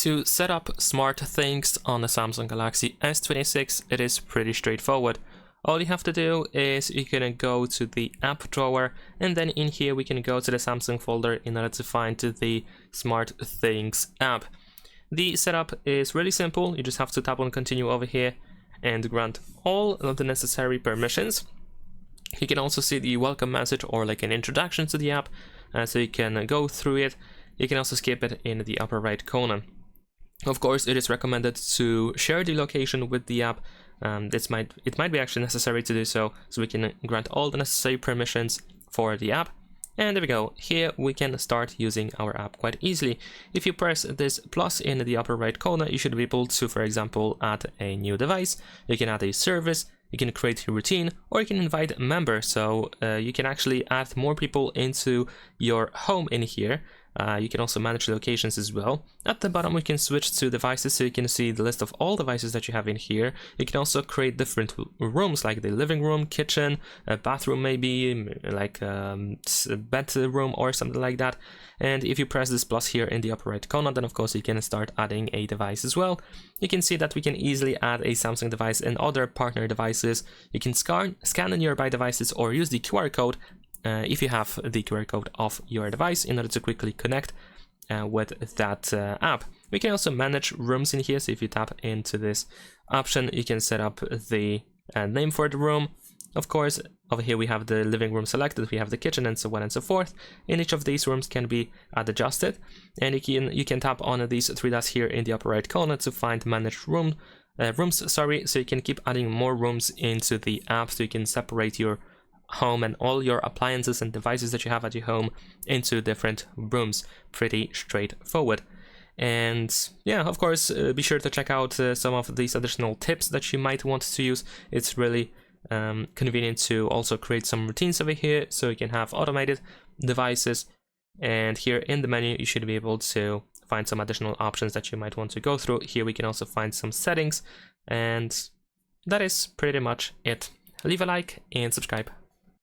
To set up SmartThings on the Samsung Galaxy S26, it is pretty straightforward. All you have to do is you can go to the app drawer, and then in here we can go to the Samsung folder in order to find the SmartThings app. The setup is really simple. You just have to tap on continue over here and grant all of the necessary permissions. You can also see the welcome message or like an introduction to the app, so you can go through it. You can also skip it in the upper right corner. Of course, it is recommended to share the location with the app. It might be actually necessary to do so we can grant all the necessary permissions for the app. And there we go. Here we can start using our app quite easily. If you press this plus in the upper right corner, you should be able to, for example, add a new device. You can add a service, you can create a routine, or you can invite members. So you can actually add more people into your home in here. You can also manage locations as well. At the bottom we can switch to devices, so you can see the list of all devices that you have in here. You can also create different rooms like the living room, kitchen, a bathroom maybe, like a bedroom or something like that. And if you press this plus here in the upper right corner, then of course you can start adding a device as well. You can see that we can easily add a Samsung device and other partner devices. You can scan the nearby devices or use the QR code if you have the QR code of your device in order to quickly connect with that app. We can also manage rooms in here, so if you tap into this option, you can set up the name for the room. Of course, over here we have the living room selected, we have the kitchen, and so on and so forth. And each of these rooms can be adjusted, and you can tap on these three dots here in the upper right corner to find managed rooms, so you can keep adding more rooms into the app, so you can separate your home and all your appliances and devices that you have at your home into different rooms. Pretty straightforward. And yeah, of course, be sure to check out some of these additional tips that you might want to use. It's really convenient to also create some routines over here, so you can have automated devices. And here in the menu, you should be able to find some additional options that you might want to go through. Here we can also find some settings, and that is pretty much it. Leave a like and subscribe.